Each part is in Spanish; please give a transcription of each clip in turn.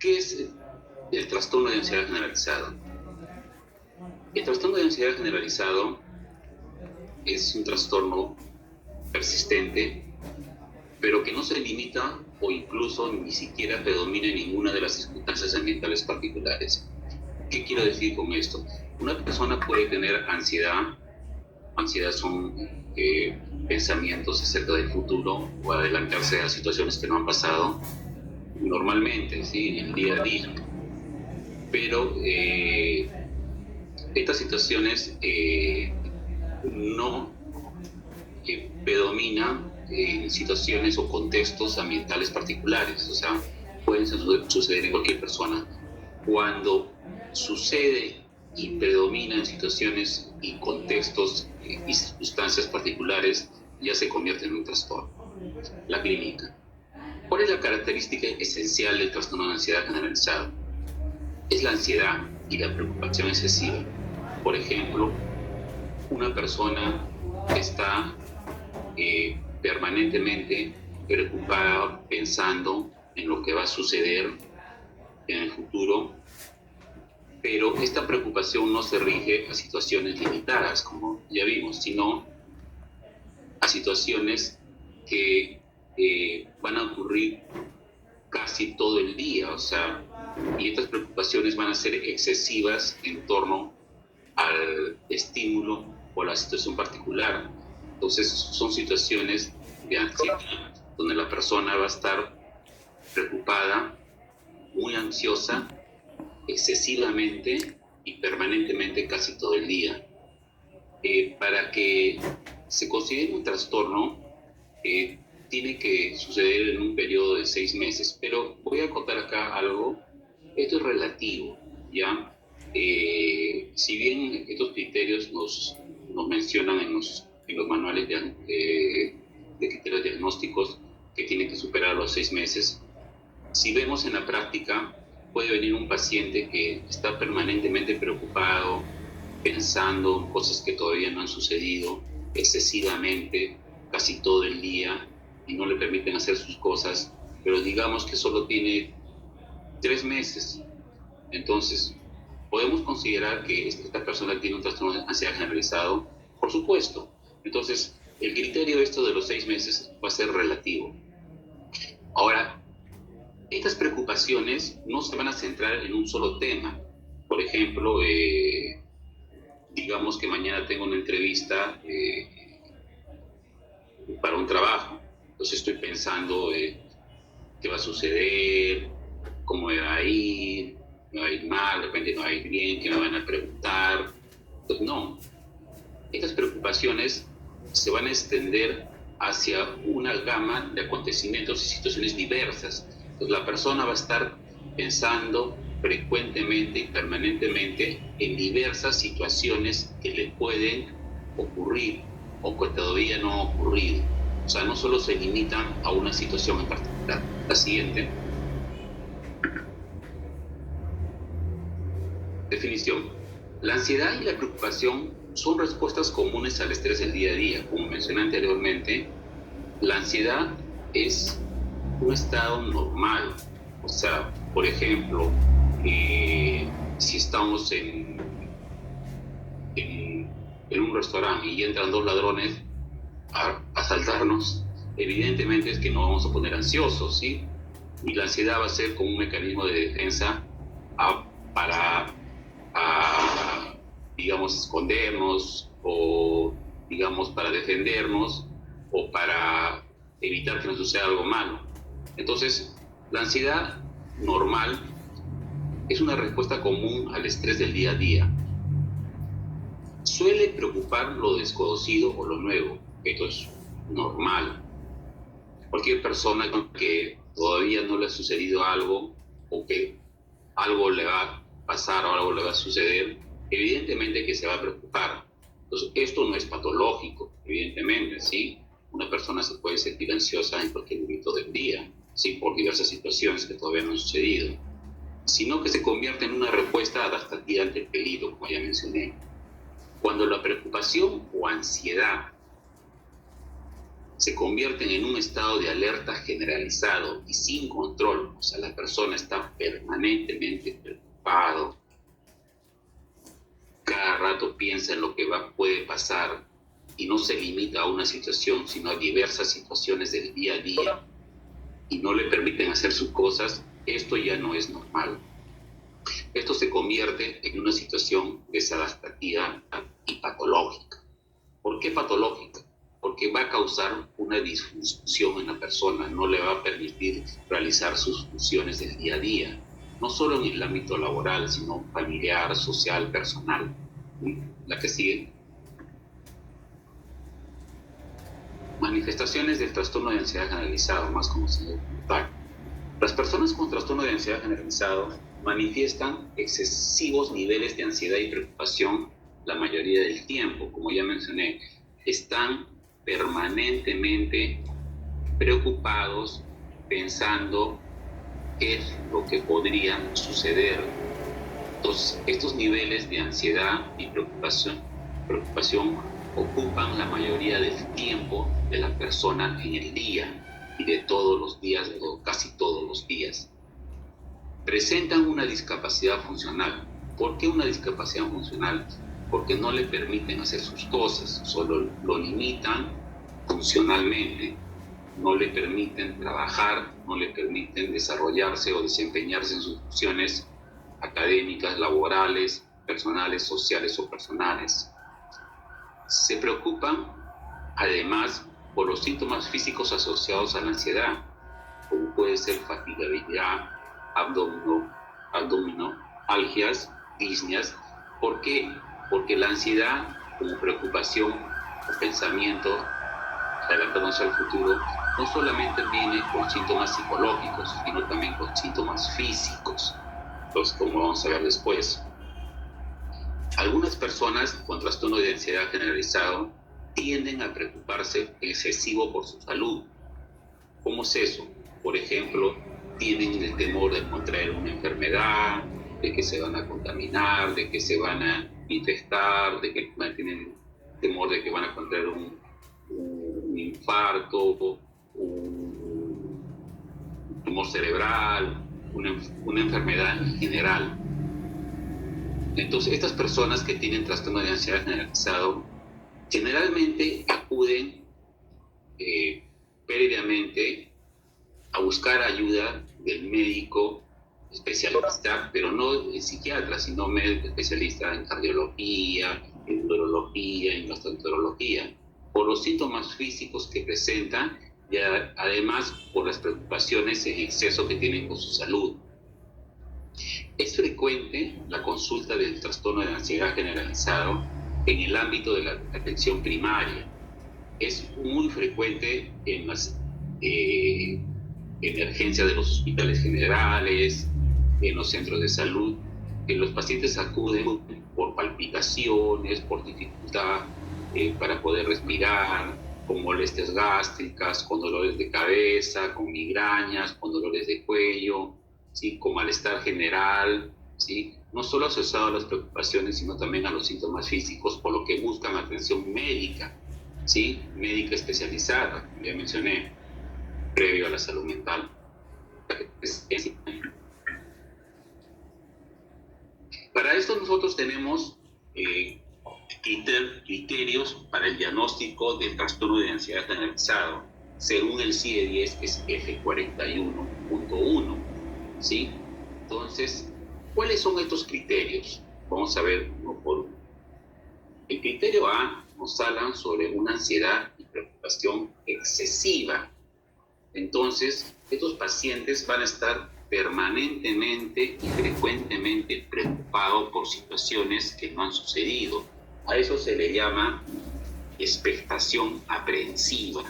¿Qué es el trastorno de ansiedad generalizado? El trastorno de ansiedad generalizado es un trastorno persistente, pero que no se limita o incluso ni siquiera predomina en ninguna de las circunstancias ambientales particulares. ¿Qué quiero decir con esto? Una persona puede tener ansiedad. Ansiedad son pensamientos acerca del futuro o adelantarse a situaciones que no han pasado normalmente, ¿sí? En el día a día. Pero estas situaciones no predominan en situaciones o contextos ambientales particulares, o sea, pueden suceder en cualquier persona. Cuando sucede y predomina en situaciones y contextos y circunstancias particulares, ya se convierte en un trastorno. La clínica. ¿Cuál es la característica esencial del trastorno de ansiedad generalizado? Es la ansiedad y la preocupación excesiva. Por ejemplo, una persona está permanentemente preocupada pensando en lo que va a suceder en el futuro, pero esta preocupación no se rige a situaciones limitadas, como ya vimos, sino a situaciones que van a ocurrir casi todo el día, o sea, y estas preocupaciones van a ser excesivas en torno al estímulo o a la situación particular. Entonces, son situaciones de ansiedad donde la persona va a estar preocupada, muy ansiosa, excesivamente y permanentemente casi todo el día. Para que se considere un trastorno, tiene que suceder en un periodo de 6 meses. Pero voy a contar acá algo. Esto es relativo, ¿ya? Si bien estos criterios nos mencionan en los manuales de criterios diagnósticos que tienen que superar los 6 meses, si vemos en la práctica, puede venir un paciente que está permanentemente preocupado, pensando en cosas que todavía no han sucedido, excesivamente, casi todo el día, y no le permiten hacer sus cosas, pero digamos que solo tiene 3 meses. Entonces, ¿podemos considerar que esta persona tiene un trastorno de ansiedad generalizado? Por supuesto. Entonces, el criterio de esto de los 6 meses va a ser relativo. Ahora, estas preocupaciones no se van a centrar en un solo tema. Por ejemplo, digamos que mañana tengo una entrevista para un trabajo. Entonces estoy pensando qué va a suceder, cómo me va a ir mal, de repente me va a ir bien, qué me van a preguntar. Pues no, estas preocupaciones se van a extender hacia una gama de acontecimientos y situaciones diversas. Entonces la persona va a estar pensando frecuentemente y permanentemente en diversas situaciones que le pueden ocurrir o que todavía no han ocurrido. O sea, no solo se limitan a una situación en particular. La siguiente. Definición. La ansiedad y la preocupación son respuestas comunes al estrés del día a día. Como mencioné anteriormente, la ansiedad es un estado normal. O sea, por ejemplo, si estamos en un restaurante y entran dos ladrones a asaltarnos, evidentemente es que no vamos a poner ansiosos, ¿sí? Y la ansiedad va a ser como un mecanismo de defensa para, digamos, escondernos o, digamos, para defendernos o para evitar que nos suceda algo malo. Entonces, la ansiedad normal es una respuesta común al estrés del día a día. Suele preocupar lo desconocido o lo nuevo. Esto es normal. Cualquier persona que todavía no le ha sucedido algo o que algo le va a pasar o algo le va a suceder, evidentemente que se va a preocupar. Entonces, esto no es patológico, evidentemente, ¿sí? Una persona se puede sentir ansiosa en cualquier momento del día, ¿sí? Por diversas situaciones que todavía no han sucedido, sino que se convierte en una respuesta adaptativa ante el peligro, como ya mencioné. Cuando la preocupación o ansiedad se convierten en un estado de alerta generalizado y sin control. O sea, la persona está permanentemente preocupado, cada rato piensa en lo que puede pasar y no se limita a una situación, sino a diversas situaciones del día a día y no le permiten hacer sus cosas. Esto ya no es normal. Esto se convierte en una situación desadaptativa y patológica. ¿Por qué patológica? Porque va a causar una disfunción en la persona, no le va a permitir realizar sus funciones del día a día, no solo en el ámbito laboral, sino familiar, social, personal. La que sigue. Manifestaciones del trastorno de ansiedad generalizado, más conocido como TAC. Las personas con trastorno de ansiedad generalizado manifiestan excesivos niveles de ansiedad y preocupación la mayoría del tiempo. Como ya mencioné, están permanentemente preocupados pensando qué es lo que podría suceder. Entonces, estos niveles de ansiedad y preocupación ocupan la mayoría del tiempo de la persona en el día y de todos los días o casi todos los días. Presentan una discapacidad funcional. ¿Por qué una discapacidad funcional? Porque no le permiten hacer sus cosas, solo lo limitan funcionalmente, no le permiten trabajar, no le permiten desarrollarse o desempeñarse en sus funciones académicas, laborales, personales, sociales o personales. Se preocupan además por los síntomas físicos asociados a la ansiedad, como puede ser fatigabilidad, abdominoalgias, disneas. ¿Por qué? Porque la ansiedad, como preocupación o pensamiento adelantándose al futuro, no solamente viene con síntomas psicológicos, sino también con síntomas físicos, entonces, como vamos a ver después. Algunas personas con trastorno de ansiedad generalizado tienden a preocuparse excesivo por su salud. ¿Cómo es eso? Por ejemplo, tienen el temor de contraer una enfermedad, de que se van a contaminar, de que se van a infectar, de que tienen temor de que van a contraer un infarto, un tumor cerebral, una enfermedad en general. Entonces, estas personas que tienen trastorno de ansiedad generalizado generalmente acuden previamente a buscar ayuda del médico especialista, pero no el psiquiatra, sino médico especialista en cardiología, en neurología, en gastroenterología, por los síntomas físicos que presentan y además por las preocupaciones en exceso que tienen con su salud. Es frecuente la consulta del trastorno de ansiedad generalizado en el ámbito de la atención primaria. Es muy frecuente en las emergencias de los hospitales generales, en los centros de salud, que los pacientes acuden por palpitaciones, por dificultad para poder respirar, con molestias gástricas, con dolores de cabeza, con migrañas, con dolores de cuello, ¿sí? Con malestar general, ¿sí? No solo asociado a las preocupaciones, sino también a los síntomas físicos, por lo que buscan atención médica, ¿sí? Médica especializada, como ya mencioné, previo a la salud mental. Para esto nosotros tenemos criterios para el diagnóstico del trastorno de ansiedad generalizado. Según el CIE-10 es F41.1, ¿sí? Entonces, ¿cuáles son estos criterios? Vamos a ver uno por uno. El criterio A nos habla sobre una ansiedad y preocupación excesiva. Entonces, estos pacientes van a estar permanentemente y frecuentemente preocupados por situaciones que no han sucedido. A eso se le llama expectación aprehensiva.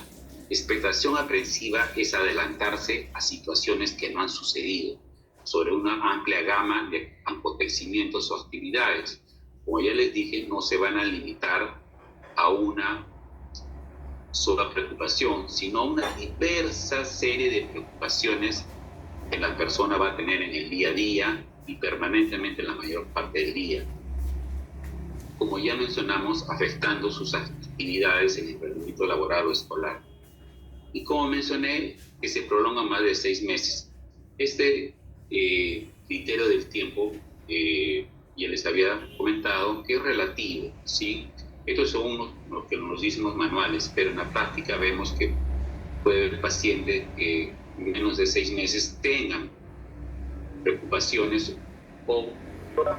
Expectación aprehensiva es adelantarse a situaciones que no han sucedido, sobre una amplia gama de acontecimientos o actividades. Como ya les dije, no se van a limitar a una sola preocupación, sino una diversa serie de preocupaciones que la persona va a tener en el día a día y permanentemente la mayor parte del día. Como ya mencionamos, afectando sus actividades en el rendimiento laboral o escolar. y como mencioné, que se prolonga más de 6 meses. Este criterio del tiempo, ya les había comentado, que es relativo, ¿sí? Esto es según lo que nos dicen los manuales, pero en la práctica vemos que puede haber pacientes que en menos de 6 meses tengan preocupaciones o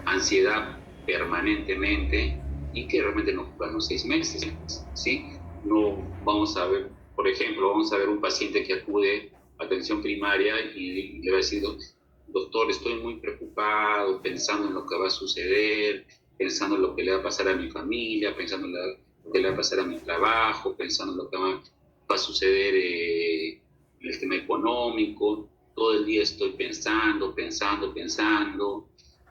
ansiedad permanentemente y que realmente no cumplan los 6 meses, ¿sí? No vamos a ver, por ejemplo, vamos a ver un paciente que acude a atención primaria y le va a decir, doctor, estoy muy preocupado, pensando en lo que va a suceder, pensando en lo que le va a pasar a mi familia, pensando en lo que le va a pasar a mi trabajo, pensando en lo que va a suceder en el tema económico. Todo el día estoy pensando, me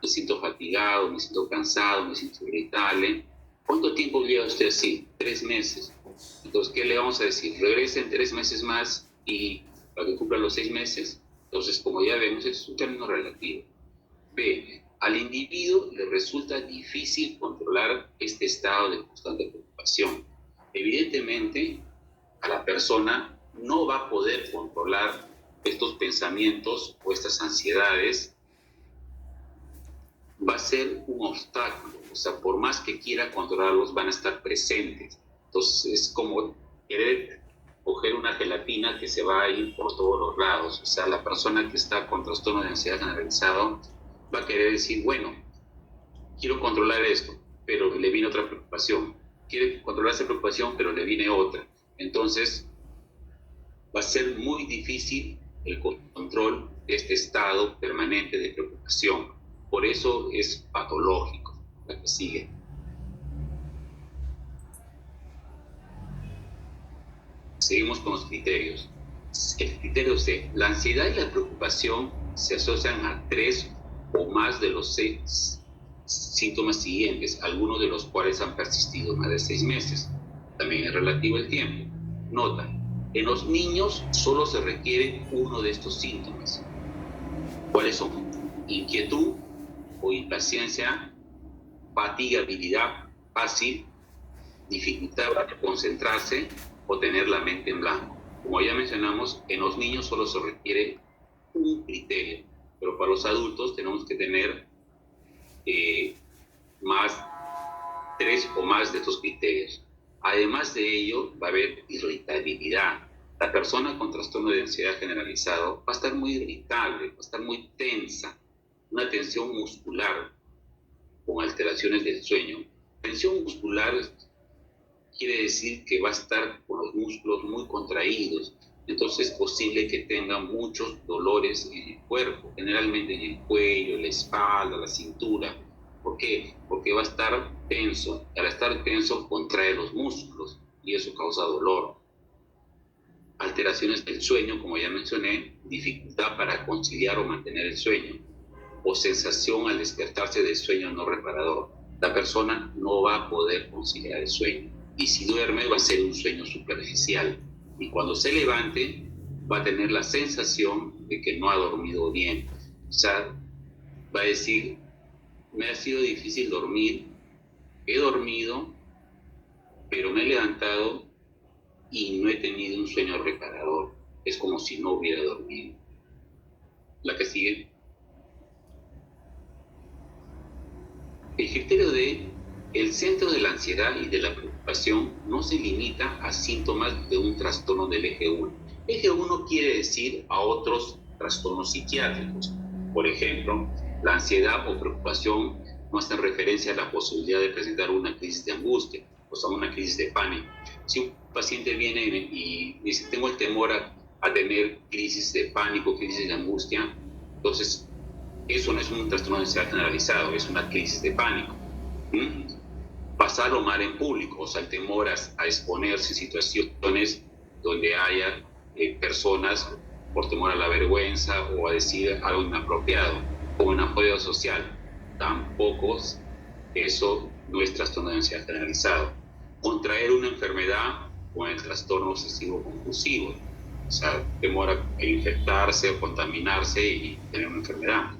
siento fatigado, me siento cansado, me siento irritable. ¿Cuánto tiempo lleva usted así? 3 meses. Entonces, ¿qué le vamos a decir? Regrese en 3 meses más y para que cumpla los 6 meses. Entonces, como ya vemos, es un término relativo. B, al individuo le resulta difícil controlar este estado de constante preocupación. Evidentemente, a la persona no va a poder controlar estos pensamientos o estas ansiedades, va a ser un obstáculo. O sea, por más que quiera controlarlos, van a estar presentes. Entonces, es como querer coger una gelatina que se va a ir por todos los lados. O sea, la persona que está con trastorno de ansiedad generalizado va a querer decir, bueno, quiero controlar esto, pero le viene otra preocupación. Quiere controlar esa preocupación, pero le viene otra. Entonces, va a ser muy difícil el control de este estado permanente de preocupación. Por eso es patológico. La que sigue. Seguimos con los criterios. El criterio C. La ansiedad y la preocupación se asocian a 3 o más de los 6 síntomas siguientes, algunos de los cuales han persistido más de 6 meses. También es relativo el tiempo. Nota, en los niños solo se requiere uno de estos síntomas. ¿Cuáles son? Inquietud o impaciencia, fatigabilidad fácil, dificultad para concentrarse o tener la mente en blanco. Como ya mencionamos, en los niños solo se requiere un criterio, pero para los adultos tenemos que tener más 3 o más de estos criterios. Además de ello, va a haber irritabilidad. La persona con trastorno de ansiedad generalizado va a estar muy irritable, va a estar muy tensa, una tensión muscular con alteraciones del sueño. Tensión muscular quiere decir que va a estar con los músculos muy contraídos, entonces es posible que tenga muchos dolores en el cuerpo, generalmente en el cuello, la espalda, la cintura. ¿Por qué? Porque va a estar tenso. Al estar tenso contrae los músculos y eso causa dolor. Alteraciones del sueño, como ya mencioné, dificultad para conciliar o mantener el sueño, o sensación al despertarse del sueño no reparador. La persona no va a poder conciliar el sueño. Y si duerme va a ser un sueño superficial. Y cuando se levante va a tener la sensación de que no ha dormido bien. O sea, va a decir, me ha sido difícil dormir, he dormido, pero me he levantado y no he tenido un sueño reparador. Es como si no hubiera dormido. La que sigue. El criterio de el centro de la ansiedad y de la preocupación no se limita a síntomas de un trastorno del eje 1. Eje 1 quiere decir a otros trastornos psiquiátricos. Por ejemplo, la ansiedad o preocupación no hace referencia a la posibilidad de presentar una crisis de angustia, o sea, una crisis de pánico. Si un paciente viene y dice, tengo el temor a tener crisis de pánico, crisis de angustia, entonces eso no es un trastorno de ansiedad generalizado, es una crisis de pánico. Pasarlo mal en público, o sea, el temor a exponerse en situaciones donde haya personas por temor a la vergüenza o a decir algo inapropiado, como una fobia social. Tampoco eso no es trastorno de ansiedad generalizado. Contraer una enfermedad con el trastorno obsesivo compulsivo, o sea, temor a infectarse o contaminarse y tener una enfermedad.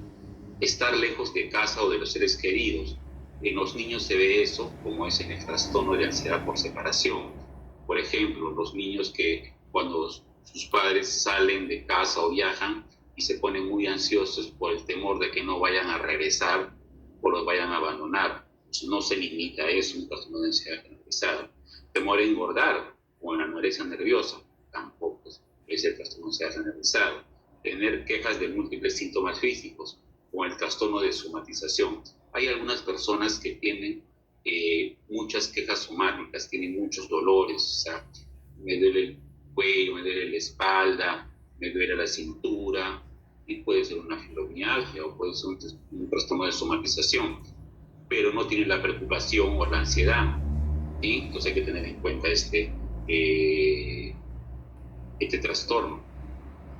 Estar lejos de casa o de los seres queridos. En los niños se ve eso como es en el trastorno de ansiedad por separación. Por ejemplo, los niños que cuando sus padres salen de casa o viajan y se ponen muy ansiosos por el temor de que no vayan a regresar o los vayan a abandonar. Pues no se limita a eso, un trastorno de ansiedad generalizado. Temor a engordar o en anorexia nerviosa, tampoco es el trastorno de ansiedad generalizado. Tener quejas de múltiples síntomas físicos o el trastorno de somatización. Hay algunas personas que tienen muchas quejas somáticas, tienen muchos dolores, o sea, me duele el cuello, me duele la espalda, me duele la cintura, y puede ser una fibromialgia o puede ser un trastorno de somatización, pero no tiene la preocupación o la ansiedad, ¿sí? Entonces hay que tener en cuenta este trastorno.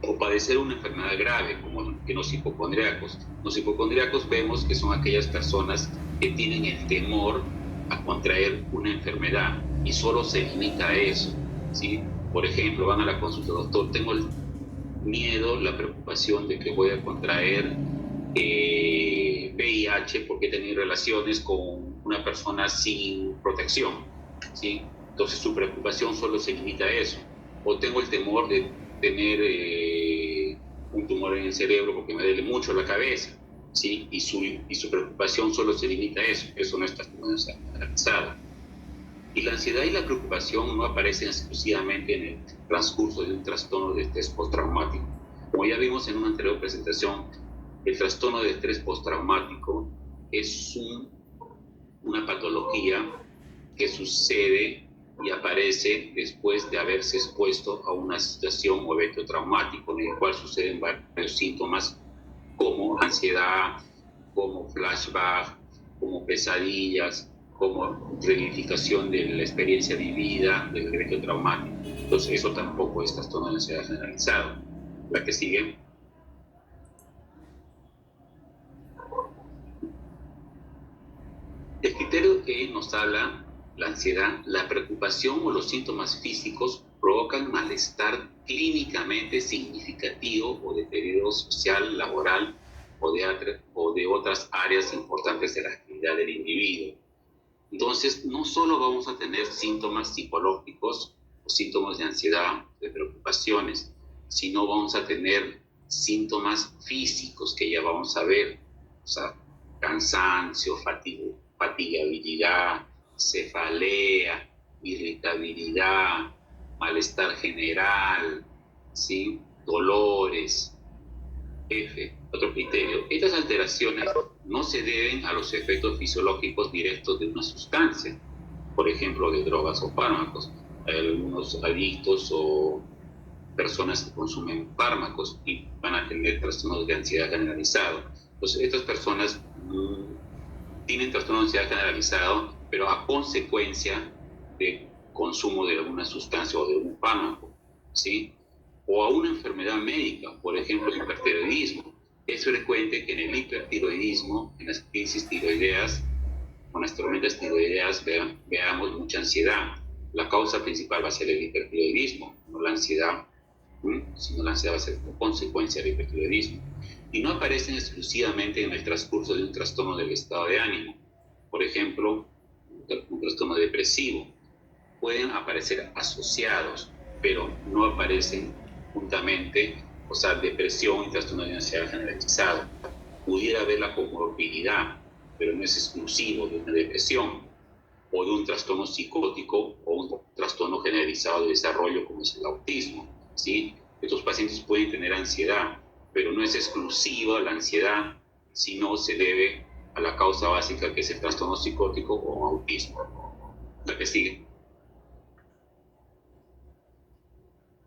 O padecer una enfermedad grave, como en los hipocondríacos. Los hipocondríacos vemos que son aquellas personas que tienen el temor a contraer una enfermedad y solo se limita a eso, ¿sí? Por ejemplo, van a la consulta, doctor, tengo el miedo, la preocupación de que voy a contraer VIH porque he tenido relaciones con una persona sin protección, ¿sí? Entonces su preocupación solo se limita a eso. O tengo el temor de tener un tumor en el cerebro porque me duele mucho la cabeza, ¿sí? Y su preocupación solo se limita a eso. Eso no está analizado. Y la ansiedad y la preocupación no aparecen exclusivamente en el transcurso de un trastorno de estrés postraumático. Como ya vimos en una anterior presentación, el trastorno de estrés postraumático es una patología que sucede y aparece después de haberse expuesto a una situación o evento traumático en el cual suceden varios síntomas como ansiedad, como flashback, como pesadillas, como revivificación de la experiencia vivida del evento traumático. Entonces eso tampoco es trastorno de ansiedad generalizado. La que sigue. El criterio que nos habla la ansiedad, la preocupación o los síntomas físicos provocan malestar clínicamente significativo o deterioro social, laboral o de otras áreas importantes de la actividad del individuo. Entonces, no solo vamos a tener síntomas psicológicos o síntomas de ansiedad, de preocupaciones, sino vamos a tener síntomas físicos que ya vamos a ver, o sea, cansancio, fatigabilidad, cefalea, irritabilidad, malestar general, ¿sí? Dolores. Otro criterio. Estas alteraciones no se deben a los efectos fisiológicos directos de una sustancia, por ejemplo, de drogas o fármacos. Hay algunos adictos o personas que consumen fármacos y van a tener trastornos de ansiedad generalizado. Entonces, estas personas tienen trastorno de ansiedad generalizado, pero a consecuencia de consumo de alguna sustancia o de un fármaco, ¿sí? O a una enfermedad médica, por ejemplo, el hipertiroidismo. Es frecuente que en el hipertiroidismo, en las crisis tiroideas, con las tormentas tiroideas, veamos mucha ansiedad. La causa principal va a ser el hipertiroidismo, no la ansiedad, sino la ansiedad va a ser como consecuencia del hipertiroidismo. Y no aparecen exclusivamente en el transcurso de un trastorno del estado de ánimo. Por ejemplo, un trastorno depresivo. Pueden aparecer asociados, pero no aparecen juntamente, o sea, depresión y trastorno de ansiedad generalizado. Pudiera haber la comorbilidad, pero no es exclusivo de una depresión o de un trastorno psicótico o un trastorno generalizado de desarrollo como es el autismo, ¿sí? Estos pacientes pueden tener ansiedad, pero no es exclusiva la ansiedad, sino se debe a la causa básica que es el trastorno psicótico o autismo. La que sigue.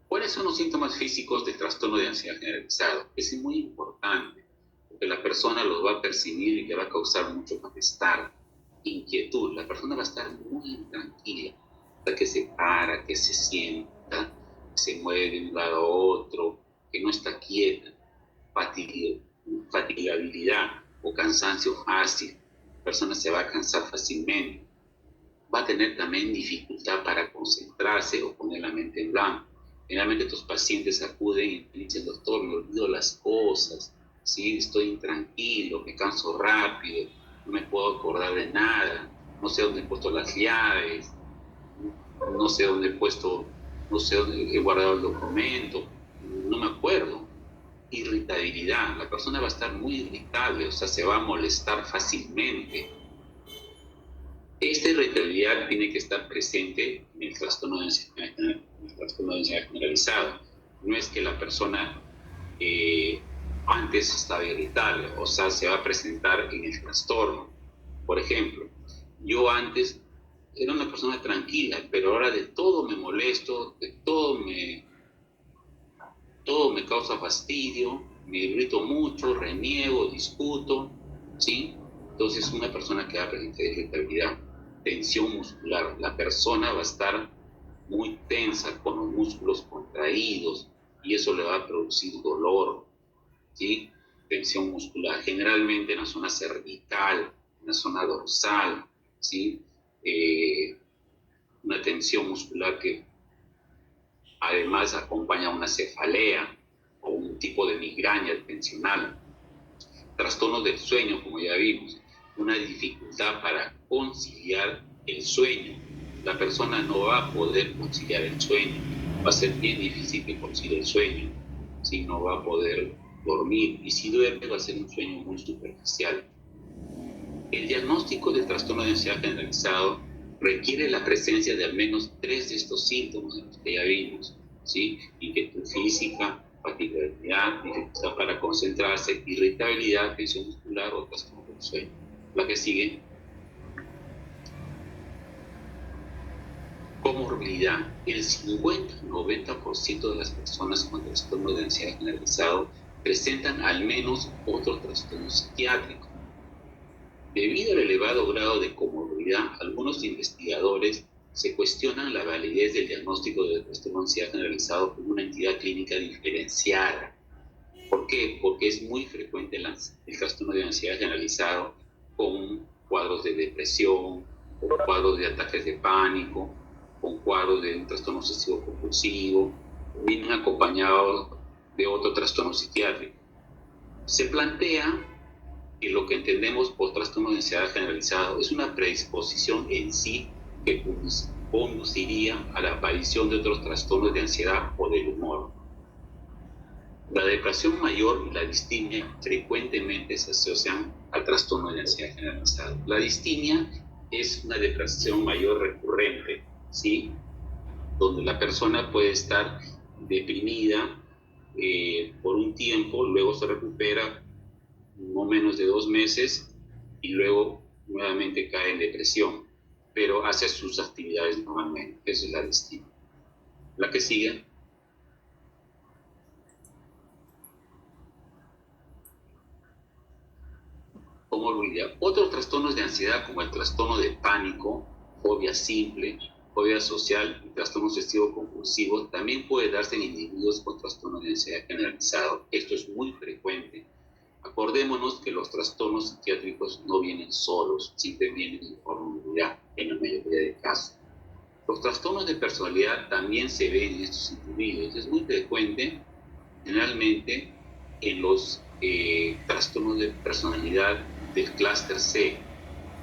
¿Cuáles son los síntomas físicos del trastorno de ansiedad generalizado? Es muy importante, porque la persona los va a percibir y le va a causar mucho malestar, inquietud. La persona va a estar muy intranquila, hasta que se para, que se sienta, se mueve de un lado a otro, que no está quieta, fatigabilidad o cansancio fácil. La persona se va a cansar fácilmente. Va a tener también dificultad para concentrarse o poner la mente en blanco. Generalmente estos pacientes acuden y dicen, doctor, me olvido las cosas, ¿sí? Estoy intranquilo, me canso rápido, no me puedo acordar de nada, no sé dónde he puesto las llaves, no sé dónde he puesto, no sé dónde he guardado el documento, no me acuerdo. Irritabilidad, la persona va a estar muy irritable, o sea, se va a molestar fácilmente. Esta irritabilidad tiene que estar presente en el trastorno de ansiedad generalizado. No es que la persona antes estaba irritable, o sea, se va a presentar en el trastorno. Por ejemplo, yo antes era una persona tranquila, pero ahora de todo me molesto, de todo me causa fastidio, me irrito mucho, reniego, discuto, ¿sí? Entonces, una persona que va a presentar irritabilidad, tensión muscular, la persona va a estar muy tensa, con los músculos contraídos, y eso le va a producir dolor, ¿sí? Tensión muscular, generalmente en la zona cervical, en la zona dorsal, ¿sí? Una tensión muscular que además acompaña una cefalea o un tipo de migraña tensional. Trastornos del sueño, como ya vimos, una dificultad para conciliar el sueño. La persona no va a poder conciliar el sueño, va a ser bien difícil que concilie el sueño, si no va a poder dormir, y si duerme va a ser un sueño muy superficial. El diagnóstico del trastorno de ansiedad generalizado requiere la presencia de al menos 3 de estos síntomas de los que ya vimos, ¿sí? Inquietud física, fatigabilidad, dificultad para concentrarse, irritabilidad, tensión muscular o trastorno del sueño. La que sigue. Comorbilidad. El 50-90% de las personas con trastorno de ansiedad generalizado presentan al menos otro trastorno psiquiátrico. Debido al elevado grado de comorbilidad, algunos investigadores se cuestionan la validez del diagnóstico de trastorno de ansiedad generalizado como una entidad clínica diferenciada. ¿Por qué? Porque es muy frecuente el trastorno de ansiedad generalizado con cuadros de depresión, con cuadros de ataques de pánico, con cuadros de un trastorno obsesivo compulsivo, vienen acompañados de otro trastorno psiquiátrico. Se plantea que lo que entendemos por trastorno de ansiedad generalizado es una predisposición en sí que conduciría a la aparición de otros trastornos de ansiedad o del humor. La depresión mayor y la distimia frecuentemente se asocian al trastorno de ansiedad generalizado. La distimia es una depresión mayor recurrente, ¿sí? Donde la persona puede estar deprimida por un tiempo, luego se recupera no menos de 2 meses y luego nuevamente cae en depresión, pero hace sus actividades normalmente. Esa es la distimia. La que sigue. Comorbilidad. Otros trastornos de ansiedad como el trastorno de pánico, fobia simple, fobia social y trastorno obsesivo compulsivo también puede darse en individuos con trastorno de ansiedad generalizado. Esto es muy frecuente. Acordémonos que los trastornos psiquiátricos no vienen solos, siempre vienen en forma en la mayoría de casos. Los trastornos de personalidad también se ven en estos individuos. Es muy frecuente, generalmente, en los trastornos de personalidad del clúster C.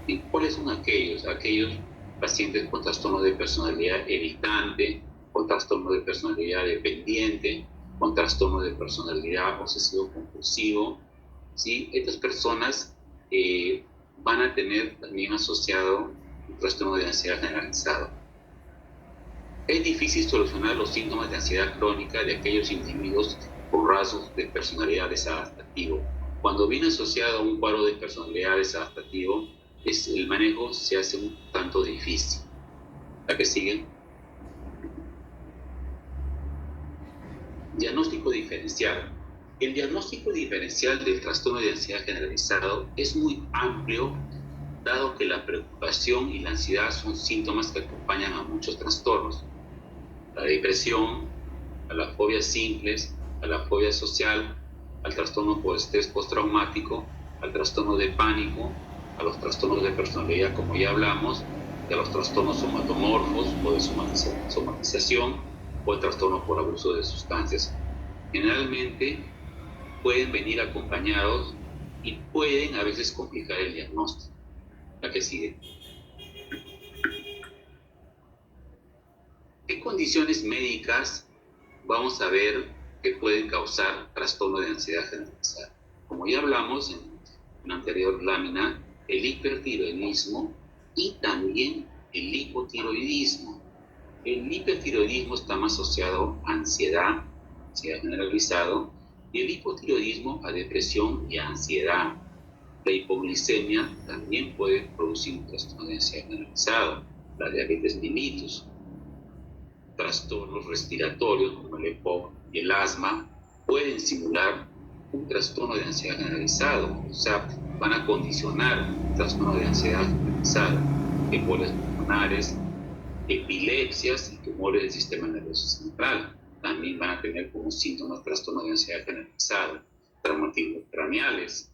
¿Y cuáles son aquellos? Aquellos pacientes con trastornos de personalidad evitante, con trastorno de personalidad dependiente, con trastorno de personalidad obsesivo-compulsivo, ¿sí? Estas personas van a tener también asociado un trastorno de ansiedad generalizado. Es difícil solucionar los síntomas de ansiedad crónica de aquellos individuos con rasgos de personalidad desadaptativo. Cuando viene asociado a un cuadro de personalidad desadaptativo, el manejo se hace un tanto difícil. La que sigue. Diagnóstico diferencial. El diagnóstico diferencial del trastorno de ansiedad generalizado es muy amplio, dado que la preocupación y la ansiedad son síntomas que acompañan a muchos trastornos. La depresión, a las fobias simples, a la fobia social, al trastorno por estrés postraumático, al trastorno de pánico, a los trastornos de personalidad, como ya hablamos, y a los trastornos somatomorfos o de somatización o el trastorno por abuso de sustancias. Generalmente pueden venir acompañados y pueden a veces complicar el diagnóstico. La que sigue. ¿Qué condiciones médicas vamos a ver que pueden causar trastorno de ansiedad generalizada? Como ya hablamos en una anterior lámina, el hipertiroidismo y también el hipotiroidismo. El hipertiroidismo está más asociado a ansiedad generalizado, y el hipotiroidismo a depresión y a ansiedad. La hipoglicemia también puede producir un trastorno de ansiedad generalizado, la diabetes mellitus, trastornos respiratorios como el EPOC y el asma pueden simular un trastorno de ansiedad generalizado, o sea, van a condicionar un trastorno de ansiedad generalizada, embolias pulmonares, epilepsias y tumores del sistema nervioso central. También van a tener como síntomas trastorno de ansiedad generalizada, traumatismos craneales,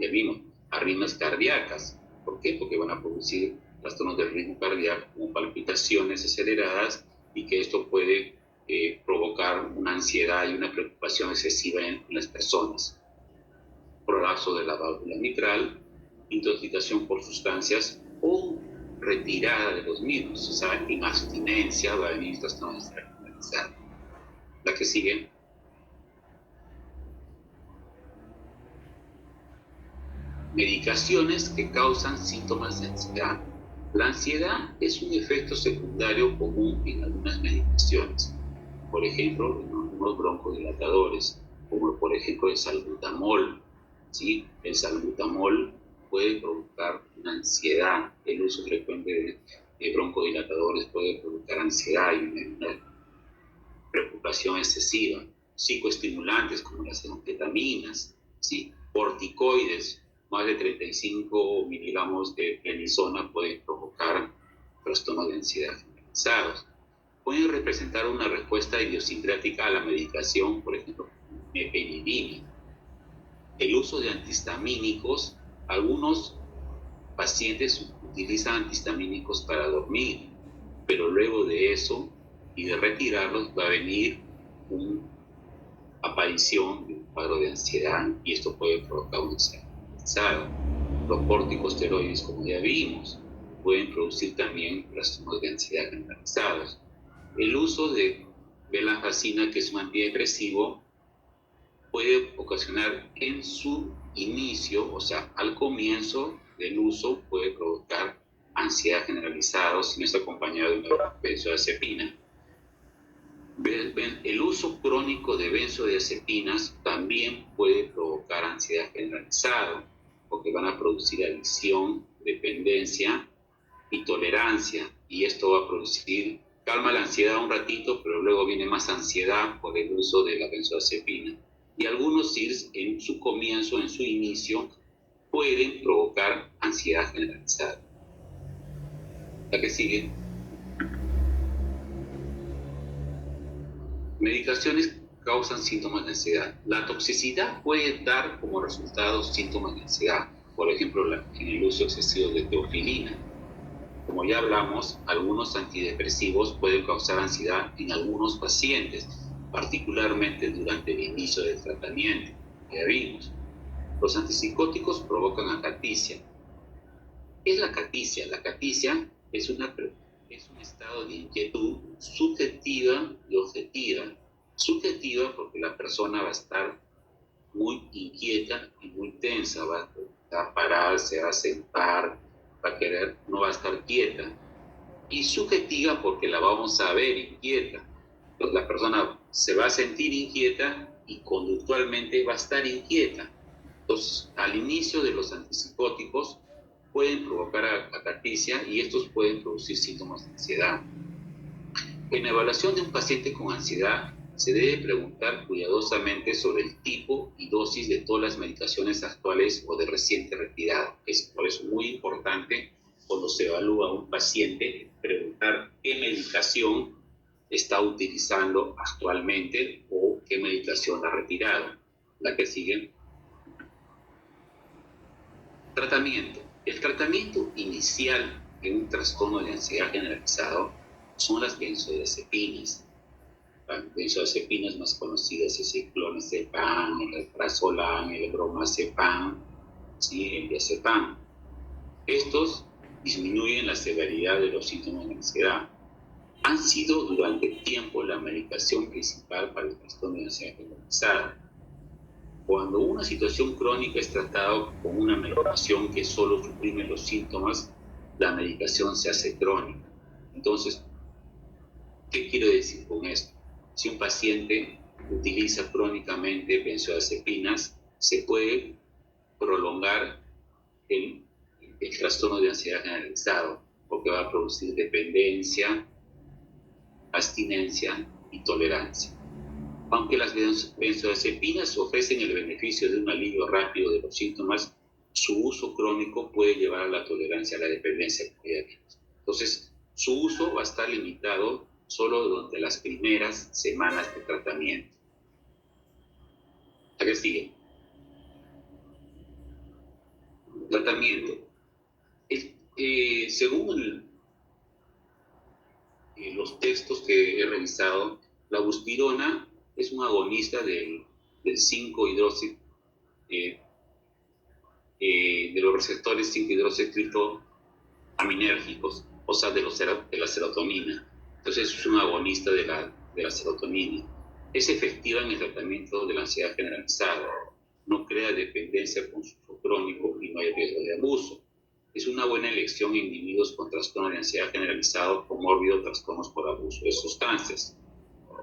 ya vimos, arritmias cardíacas. ¿Por qué? Porque van a producir trastornos del ritmo cardíaco como palpitaciones aceleradas y que esto puede provocar una ansiedad y una preocupación excesiva en las personas. Prolapso de la válvula mitral, intoxicación por sustancias o retirada de los mismos, o sea, en abstinencia va a venir trastorno de ansiedad generalizada. La que sigue. Medicaciones que causan síntomas de ansiedad. La ansiedad es un efecto secundario común en algunas medicaciones. Por ejemplo, en algunos broncodilatadores, como por ejemplo el salbutamol. ¿Sí? El salbutamol puede provocar una ansiedad. El uso frecuente de broncodilatadores puede provocar ansiedad y una preocupación excesiva. Psicoestimulantes como las anfetaminas, ¿sí? Corticoides, más de 35 miligramos de prednisona pueden provocar trastornos de ansiedad generalizados. Pueden representar una respuesta idiosincrática a la medicación, por ejemplo, meperidina. El uso de antihistamínicos, algunos pacientes utilizan antihistamínicos para dormir, pero luego de eso y de retirarlos va a venir una aparición de un cuadro de ansiedad y esto puede provocar una ansiedad generalizada. Los corticosteroides, como ya vimos, pueden producir también trastornos de ansiedad generalizados. El uso de venlafaxina, que es un antidepresivo, puede ocasionar en su inicio, o sea, al comienzo del uso, puede provocar ansiedad generalizada si no está acompañado de una benzodiazepina. El uso crónico de benzodiazepinas también puede provocar ansiedad generalizada, porque van a producir adicción, dependencia y tolerancia, y esto va a producir, calma la ansiedad un ratito, pero luego viene más ansiedad por el uso de la benzodiazepina. Y algunos SIRS en su comienzo, en su inicio, pueden provocar ansiedad generalizada. La que sigue. Medicaciones causan síntomas de ansiedad. La toxicidad puede dar como resultado síntomas de ansiedad, por ejemplo, en el uso excesivo de teofilina. Como ya hablamos, algunos antidepresivos pueden causar ansiedad en algunos pacientes, particularmente durante el inicio del tratamiento. Ya vimos. Los antipsicóticos provocan acaticia. ¿Qué es la acaticia? La acaticia es un estado de inquietud subjetiva y objetiva. Subjetiva porque la persona va a estar muy inquieta y muy tensa, va a pararse, va a sentar, va a querer, no va a estar quieta. Y subjetiva porque la vamos a ver inquieta. Entonces la persona se va a sentir inquieta y conductualmente va a estar inquieta. Entonces, al inicio de los antipsicóticos pueden provocar acaticia y estos pueden producir síntomas de ansiedad. En la evaluación de un paciente con ansiedad, se debe preguntar cuidadosamente sobre el tipo y dosis de todas las medicaciones actuales o de reciente retirada. Es por eso muy importante cuando se evalúa a un paciente preguntar qué medicación está utilizando actualmente o qué medicación ha retirado. La que sigue. Tratamiento. El tratamiento inicial de un trastorno de ansiedad generalizado son las benzodiazepinas. Las benzodiazepinas más conocidas es el clonazepam, el alprazolam, el bromazepam, ¿sí? El diazepam. Estos disminuyen la severidad de los síntomas de ansiedad. han sido durante tiempo la medicación principal para el trastorno de ansiedad generalizada. Cuando una situación crónica es tratada con una medicación que solo suprime los síntomas, la medicación se hace crónica. Entonces, ¿qué quiero decir con esto? Si un paciente utiliza crónicamente benzodiazepinas, se puede prolongar el trastorno de ansiedad generalizado, porque va a producir dependencia, abstinencia y tolerancia. Aunque las benzodiazepinas ofrecen el beneficio de un alivio rápido de los síntomas, su uso crónico puede llevar a la tolerancia a la dependencia. Entonces, su uso va a estar limitado solo durante las primeras semanas de tratamiento. ¿A qué sigue? Tratamiento. Según los textos que he revisado, la buspirona es un agonista del 5-hidroxi, de los receptores 5-hidroxiaminérgicos, o sea, de la serotonina. Entonces es un agonista de la serotonina. Es efectiva en el tratamiento de la ansiedad generalizada. No crea dependencia con uso crónico y no hay riesgo de abuso. Es una buena elección en individuos con trastorno de ansiedad generalizado, comórbido, trastornos por abuso de sustancias.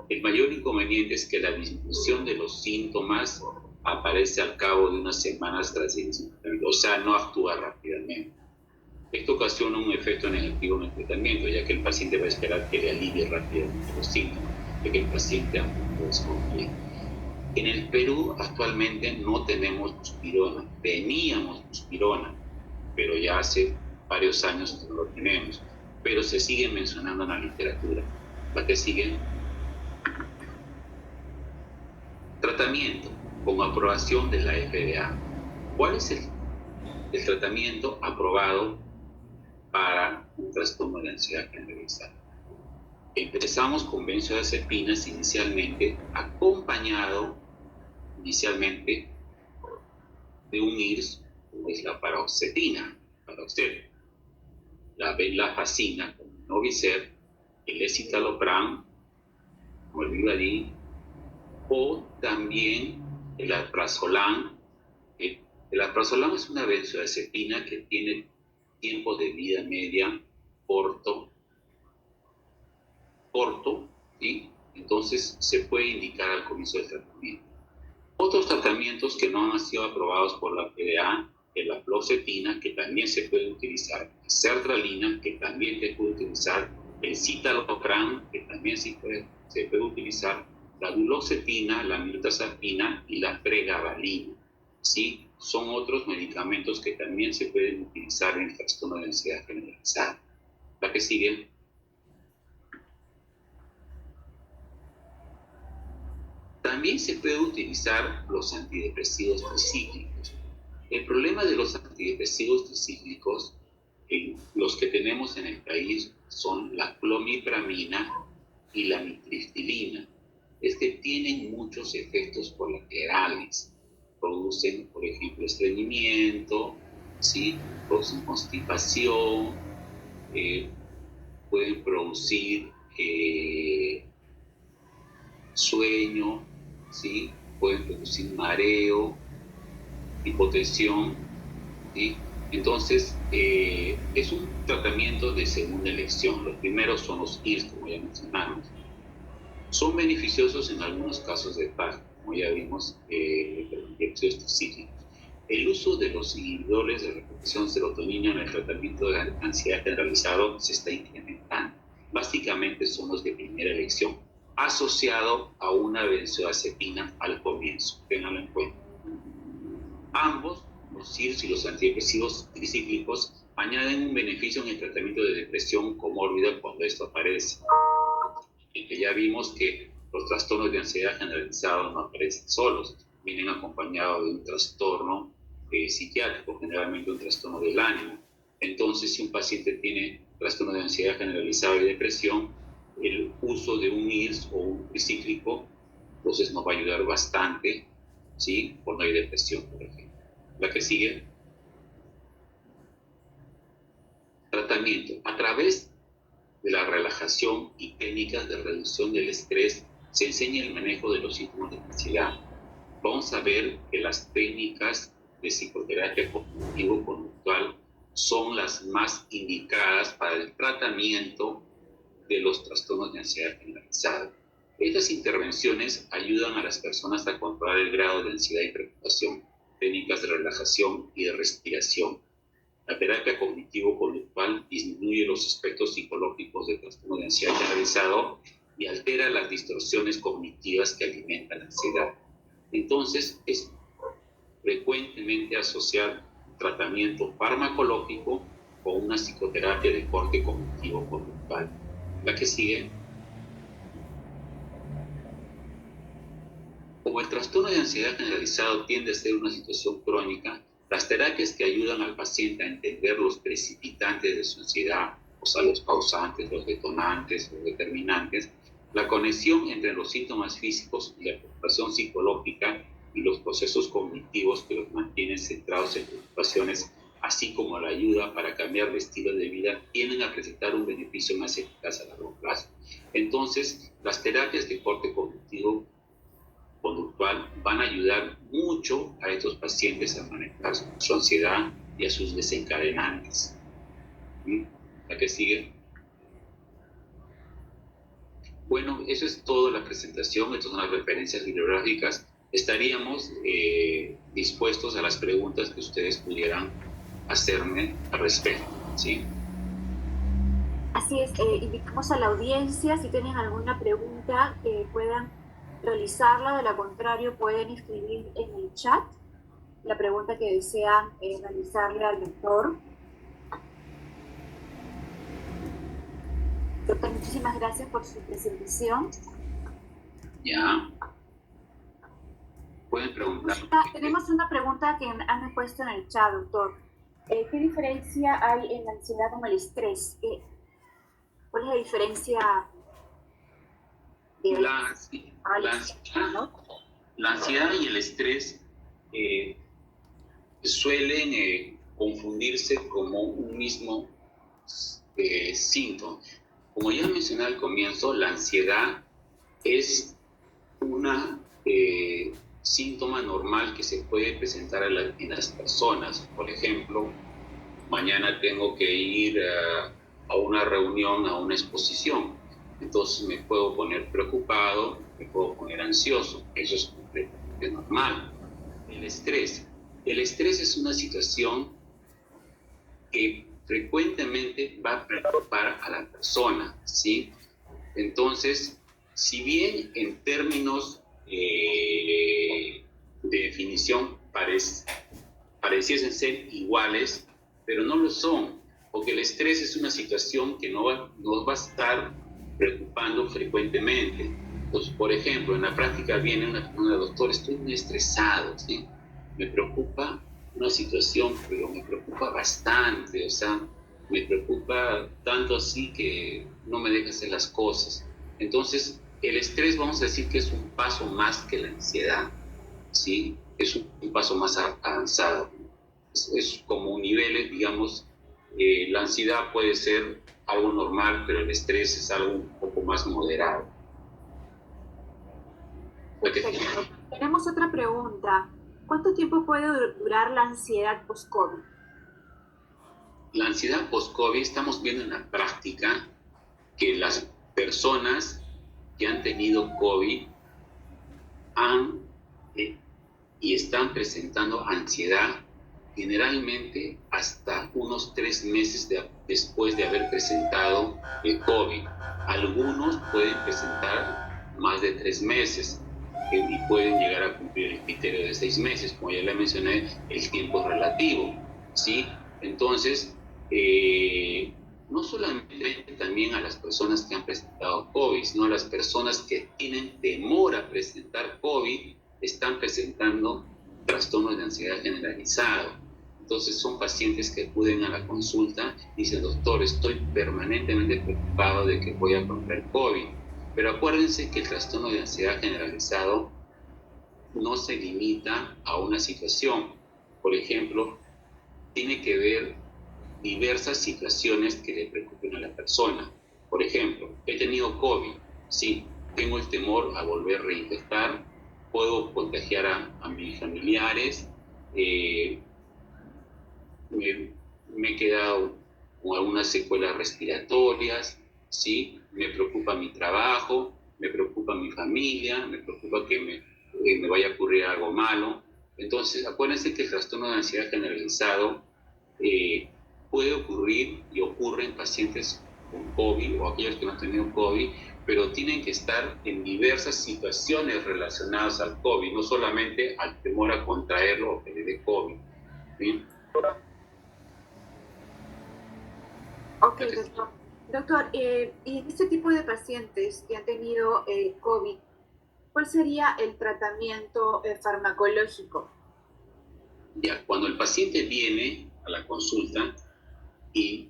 El mayor inconveniente es que la disminución de los síntomas aparece al cabo de unas semanas tras el tratamiento, o sea, no actúa rápidamente. Esto ocasiona un efecto negativo en el tratamiento, ya que el paciente va a esperar que le alivie rápidamente los síntomas, ya que el paciente aún no desconfía. En el Perú actualmente no tenemos buspirona, teníamos buspirona, pero ya hace varios años que no lo tenemos, pero se sigue mencionando en la literatura. ¿La que sigue? Tratamiento con aprobación de la FDA. ¿Cuál es el tratamiento aprobado para un trastorno de ansiedad generalizada? Empezamos con benzodiazepinas inicialmente, acompañado inicialmente de un IRS, como es la paroxetina, la venlafaxina, como el Novicer, el escitalopram, como el Vivarin, o también el alprazolam. El alprazolam es una benzodiazepina que tiene tiempo de vida media corto, ¿sí? Entonces se puede indicar al comienzo del tratamiento. Otros tratamientos que no han sido aprobados por la FDA es la fluoxetina, que también se puede utilizar, la sertralina, que también se puede utilizar, el citalopram, que también se puede utilizar, la duloxetina, la mirtazapina y la pregabalina. ¿Sí? Son otros medicamentos que también se pueden utilizar en el trastorno de ansiedad generalizada. ¿La que sigue? También se puede utilizar los antidepresivos tricíclicos. El problema de los antidepresivos tricíclicos, los que tenemos en el país, son la clomipramina y la mitriptilina. Es que tienen muchos efectos colaterales. Producen, por ejemplo, estreñimiento, ¿sí? Producen constipación, pueden producir sueño, ¿sí? Pueden producir mareo, hipotensión, ¿sí? Entonces, es un tratamiento de segunda elección. Los primeros son los IRS, como ya mencionamos. Son beneficiosos en algunos casos de paz, como ya vimos, específicos. El uso de los inhibidores de reposición serotonina en el tratamiento de ansiedad generalizado se está incrementando. Básicamente son los de primera elección, asociado a una benzodiazepina al comienzo. Ténganlo en cuenta. Ambos, los IRS y los antidepresivos tricíclicos, añaden un beneficio en el tratamiento de depresión comórbida cuando esto aparece. Que ya vimos que los trastornos de ansiedad generalizados no aparecen solos, vienen acompañados de un trastorno psiquiátrico, generalmente un trastorno del ánimo. Entonces, si un paciente tiene trastorno de ansiedad generalizada y depresión, el uso de un IRS o un tricíclico, entonces nos va a ayudar bastante, ¿sí? Cuando hay depresión, por ejemplo. La que sigue. Tratamiento. A través de la relajación y técnicas de reducción del estrés, se enseña el manejo de los síntomas de ansiedad. Vamos a ver que las técnicas de psicoterapia cognitivo-conductual son las más indicadas para el tratamiento de los trastornos de ansiedad generalizada. Estas intervenciones ayudan a las personas a controlar el grado de ansiedad y preocupación, técnicas de relajación y de respiración. La terapia cognitivo-conductual disminuye los aspectos psicológicos del trastorno de ansiedad generalizado y altera las distorsiones cognitivas que alimentan la ansiedad. Entonces, es frecuentemente asociar tratamiento farmacológico con una psicoterapia de corte cognitivo-conductual. La que sigue. Como el trastorno de ansiedad generalizado tiende a ser una situación crónica, las terapias que ayudan al paciente a entender los precipitantes de su ansiedad, o sea, los causantes, los detonantes, los determinantes, la conexión entre los síntomas físicos y la preocupación psicológica y los procesos cognitivos que los mantienen centrados en preocupaciones, así como la ayuda para cambiar de estilo de vida, tienden a presentar un beneficio más eficaz a largo plazo. Entonces, las terapias de corte cognitivo conductual van a ayudar mucho a estos pacientes a manejar su ansiedad y a sus desencadenantes. La que sigue. Bueno, eso es toda la presentación. Estas son las referencias bibliográficas. Estaríamos dispuestos a las preguntas que ustedes pudieran hacerme al respecto, ¿sí? Así es, invitamos a la audiencia, si tienen alguna pregunta, que puedan realizarla. De lo contrario, pueden escribir en el chat la pregunta que desean realizarle al doctor. Doctor, muchísimas gracias por su presentación. Ya. Pueden preguntar. Tenemos una pregunta que han puesto en el chat, doctor. ¿Qué diferencia hay en la ansiedad con el estrés? ¿Cuál es la diferencia? La ansiedad y el estrés suelen confundirse como un mismo síntoma. Como ya mencioné al comienzo, la ansiedad es una síntoma normal que se puede presentar en las personas. Por ejemplo, mañana tengo que ir a una reunión, a una exposición. Entonces me puedo poner preocupado, me puedo poner ansioso. Eso es completamente normal. El estrés es una situación que frecuentemente va a preocupar a la persona, ¿sí? Entonces, si bien en términos de definición pareciesen ser iguales, pero no lo son, porque el estrés es una situación que nos va a estar preocupando frecuentemente. Entonces, por ejemplo, en la práctica viene una persona, doctor, estoy muy estresado, ¿sí? Me preocupa una situación, pero me preocupa bastante, o sea, me preocupa tanto así que no me deja hacer las cosas. Entonces, el estrés, vamos a decir que es un paso más que la ansiedad, ¿sí? Es un paso más avanzado. Es como niveles, digamos, la ansiedad puede ser algo normal, pero el estrés es algo un poco más moderado. Tenemos otra pregunta. ¿Cuánto tiempo puede durar la ansiedad post-COVID? La ansiedad post-COVID, estamos viendo en la práctica que las personas que han tenido COVID y están presentando ansiedad generalmente hasta unos 3 meses después de haber presentado el COVID. Algunos pueden presentar más de 3 meses y pueden llegar a cumplir el criterio de 6 meses. Como ya le mencioné, el tiempo es relativo, ¿sí? Entonces, no solamente también a las personas que han presentado COVID, sino a las personas que tienen temor a presentar COVID, están presentando trastornos de ansiedad generalizado. Entonces son pacientes que acuden a la consulta y dicen, doctor, estoy permanentemente preocupado de que voy a contraer COVID. Pero acuérdense que el trastorno de ansiedad generalizado no se limita a una situación. Por ejemplo, tiene que ver diversas situaciones que le preocupen a la persona. Por ejemplo, he tenido COVID, sí, tengo el temor a volver a reinfectar, puedo contagiar a mis familiares, eh, me he quedado con algunas secuelas respiratorias, ¿sí? Me preocupa mi trabajo, me preocupa mi familia, me preocupa que me vaya a ocurrir algo malo. Entonces, acuérdense que el trastorno de ansiedad generalizado eh, puede ocurrir y ocurre en pacientes con COVID o aquellos que no han tenido COVID, pero tienen que estar en diversas situaciones relacionadas al COVID, no solamente al temor a contraerlo o que le dé COVID, ¿sí? Ok, doctor. Doctor, y en este tipo de pacientes que han tenido COVID, ¿cuál sería el tratamiento farmacológico? Ya, cuando el paciente viene a la consulta y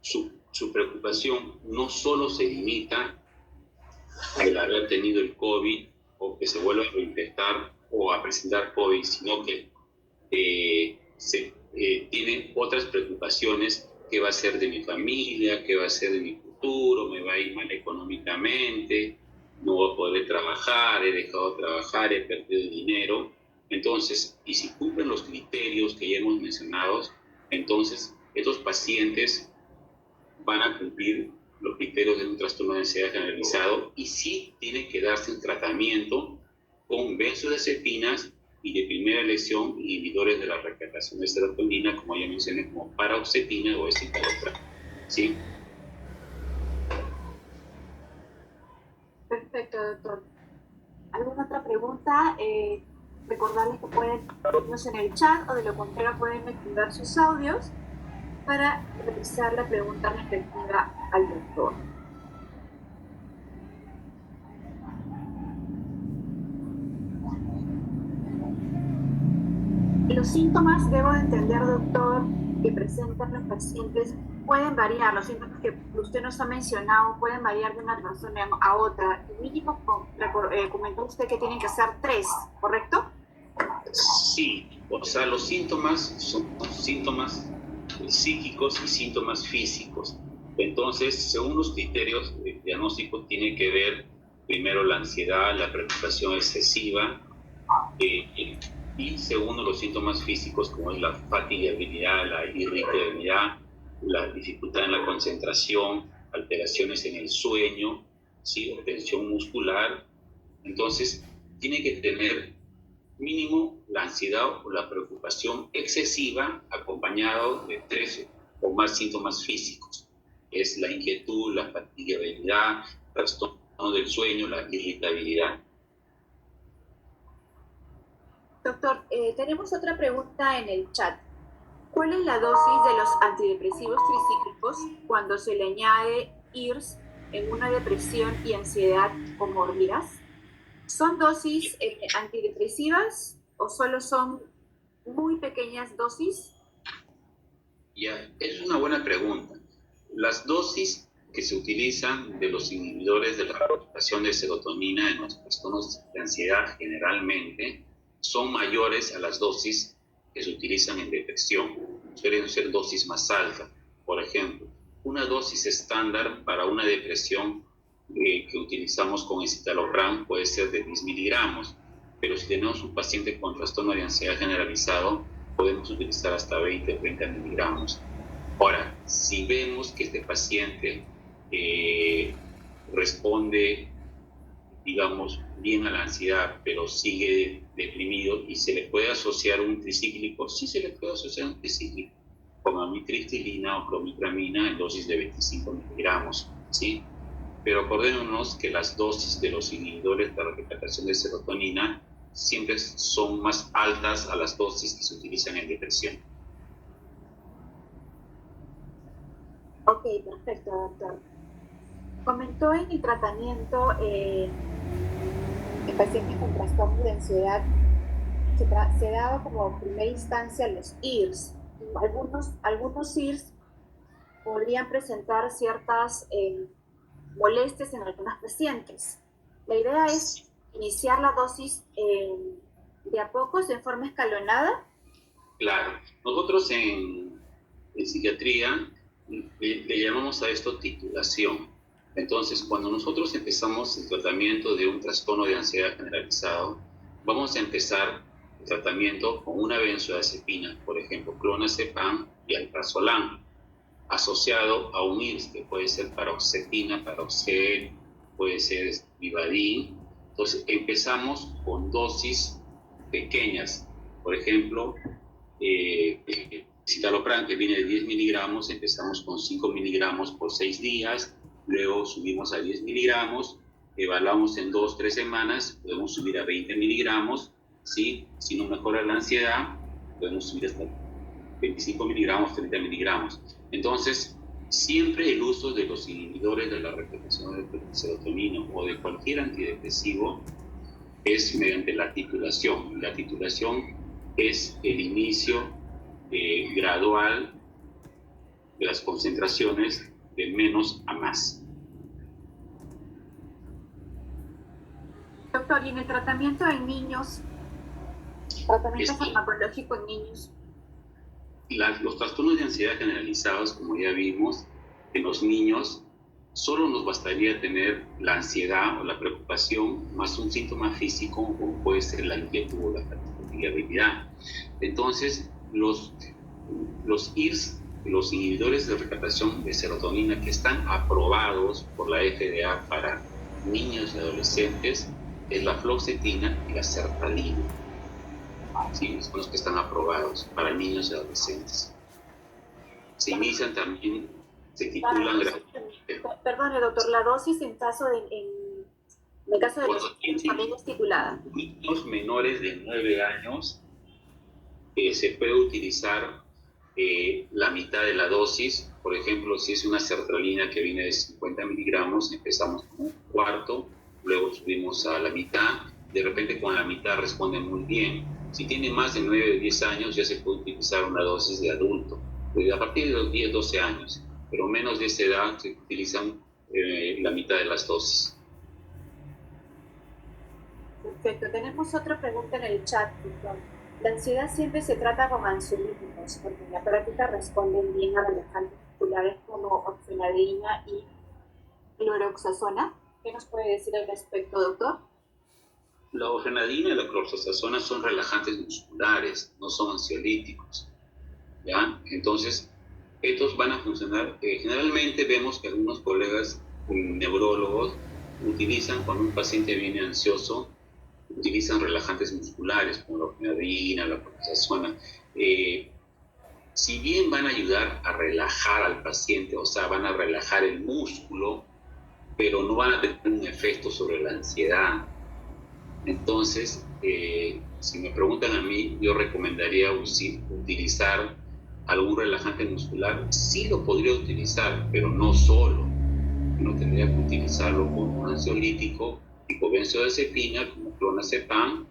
su preocupación no solo se limita al haber tenido el COVID o que se vuelva a reinfectar o a presentar COVID, sino que tiene otras preocupaciones: qué va a ser de mi familia, qué va a ser de mi futuro, me va a ir mal económicamente, no voy a poder trabajar, he dejado de trabajar, he perdido dinero. Entonces, y si cumplen los criterios que ya hemos mencionado, entonces estos pacientes van a cumplir los criterios de un trastorno de ansiedad generalizado y sí tiene que darse un tratamiento con benzodiazepinas y de primera elección inhibidores de la recaptación de serotonina, como ya mencioné, como paroxetina o escitalopram, ¿sí? Perfecto, doctor. ¿Alguna otra pregunta? Recordarles que pueden ponernos en el chat o de lo contrario pueden mandar sus audios para realizar la pregunta respectiva al doctor. Los síntomas, debo de entender, doctor, que presentan los pacientes pueden variar. Los síntomas que usted nos ha mencionado pueden variar de una persona a otra. El mínimo, comentó usted que tienen que ser 3, ¿correcto? Sí, o sea, los síntomas son síntomas psíquicos y síntomas físicos. Entonces, según los criterios de diagnóstico, tiene que ver primero la ansiedad, la preocupación excesiva, y segundo los síntomas físicos como es la fatigabilidad, la irritabilidad, la dificultad en la concentración, alteraciones en el sueño, ¿sí? O tensión muscular. Entonces, tiene que tener mínimo la ansiedad o la preocupación excesiva acompañado de 3 o más síntomas físicos. Es la inquietud, la fatigabilidad, trastorno del sueño, la irritabilidad. Doctor, tenemos otra pregunta en el chat. ¿Cuál es la dosis de los antidepresivos tricíclicos cuando se le añade IRS en una depresión y ansiedad comórbidas? ¿Son dosis antidepresivas o solo son muy pequeñas dosis? Ya, es una buena pregunta. Las dosis que se utilizan de los inhibidores de la recaptación de serotonina en los trastornos de ansiedad generalmente son mayores a las dosis que se utilizan en depresión. Suelen ser dosis más altas. Por ejemplo, una dosis estándar para una depresión que utilizamos con escitalopram puede ser de 10 miligramos, pero si tenemos un paciente con trastorno de ansiedad generalizado, podemos utilizar hasta 20 o 30 miligramos. Ahora, si vemos que este paciente responde, digamos, bien a la ansiedad, pero sigue deprimido y se le puede asociar un tricíclico, sí se le puede asociar un tricíclico, como amitriptilina o clomipramina en dosis de 25 miligramos, ¿sí? Pero acordémonos que las dosis de los inhibidores de la recaptación de serotonina siempre son más altas a las dosis que se utilizan en depresión. Ok, perfecto, doctor. Comentó en el tratamiento en pacientes con trastorno de ansiedad, se daba como primera instancia los IRS. Algunos IRS podrían presentar ciertas molestias en algunos pacientes. La idea es iniciar la dosis de a pocos, en forma escalonada. Claro, nosotros en psiquiatría le llamamos a esto titulación. Entonces, cuando nosotros empezamos el tratamiento de un trastorno de ansiedad generalizado, vamos a empezar el tratamiento con una benzodiazepina, por ejemplo, clonazepam y alprazolam, asociado a un IRS, que puede ser paroxetina, paroxet, puede ser Vivadin. Entonces, empezamos con dosis pequeñas. Por ejemplo, citalopram, que viene de 10 miligramos, empezamos con 5 miligramos por 6 días, luego subimos a 10 miligramos, evaluamos en 2-3 semanas, podemos subir a 20 miligramos, ¿sí? Si no mejora la ansiedad, podemos subir hasta 25 miligramos, 30 miligramos. Entonces, siempre el uso de los inhibidores de la recaptación de serotonina o de cualquier antidepresivo es mediante la titulación. La titulación es el inicio gradual de las concentraciones de menos a más. Doctor, y en el tratamiento en niños, tratamiento farmacológico en niños. Los trastornos de ansiedad generalizados, como ya vimos, en los niños solo nos bastaría tener la ansiedad o la preocupación más un síntoma físico, como puede ser la inquietud o la fatigabilidad. Entonces, los IRS, los inhibidores de recaptación de serotonina que están aprobados por la FDA para niños y adolescentes es la fluoxetina y la sertralina. Sí, son los que están aprobados para niños y adolescentes. Se inician también, se titulan... Perdone, doctor, la dosis en caso de los niños también es titulada. Niños menores de 9 años se puede utilizar la mitad de la dosis. Por ejemplo, si es una sertralina que viene de 50 miligramos, empezamos con un cuarto, luego subimos a la mitad. De repente con la mitad responde muy bien. Si tiene más de 9 o 10 años, ya se puede utilizar una dosis de adulto. A partir de los 10 12 años, pero menos de esa edad se utilizan la mitad de las dosis. Perfecto. Tenemos otra pregunta en el chat, doctor. La ansiedad siempre se trata con ansiolíticos, porque en la práctica responden bien a relajantes musculares como orfenadrina y cloroxazona. ¿Qué nos puede decir al respecto, doctor? La orfenadrina y la cloroxazona son relajantes musculares, no son ansiolíticos, ¿ya? Entonces, estos van a funcionar. Generalmente vemos que algunos colegas neurólogos utilizan, cuando un paciente viene ansioso, utilizan relajantes musculares como la orfenadrina, la cloroxazona. Si bien van a ayudar a relajar al paciente, o sea, van a relajar el músculo, pero no van a tener un efecto sobre la ansiedad. Entonces, si me preguntan a mí, yo recomendaría utilizar algún relajante muscular. Sí lo podría utilizar, pero no solo. No tendría que utilizarlo como un ansiolítico tipo benzodiazepina, como clonazepam,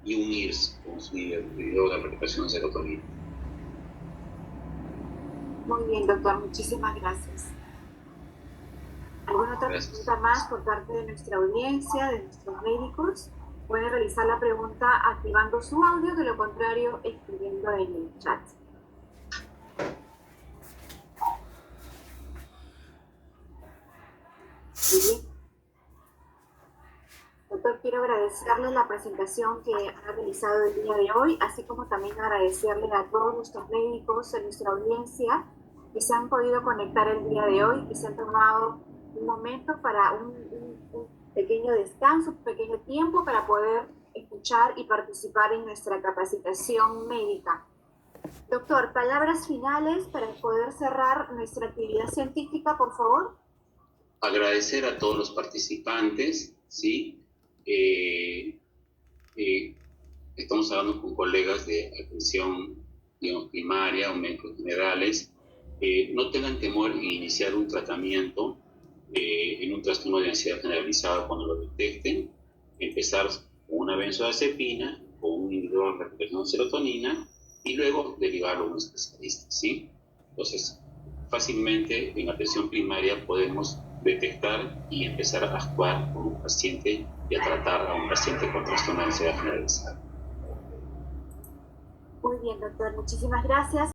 y un IRS, como su inhibidor de recaptación de serotonina. Muy bien, doctor. Muchísimas gracias. ¿Alguna otra pregunta más por parte de nuestra audiencia, de nuestros médicos? Pueden realizar la pregunta activando su audio, de lo contrario, escribiendo en el chat. Muy bien. Doctor, quiero agradecerle la presentación que ha realizado el día de hoy, así como también agradecerle a todos nuestros médicos, a nuestra audiencia, que se han podido conectar el día de hoy, que se han tomado un momento para un pequeño descanso, un pequeño tiempo para poder escuchar y participar en nuestra capacitación médica. Doctor, palabras finales para poder cerrar nuestra actividad científica, por favor. Agradecer a todos los participantes, ¿sí? Estamos hablando con colegas de atención primaria o médicos generales. No tengan temor en iniciar un tratamiento en un trastorno de ansiedad generalizada cuando lo detecten. Empezar con una benzodiazepina o un inhibidor de recaptación de serotonina y luego derivarlo a un especialista, ¿sí? Entonces, fácilmente en atención primaria podemos detectar y empezar a actuar con un paciente y a tratar a un paciente con trastorno de ansiedad generalizada. Muy bien, doctor. Muchísimas gracias.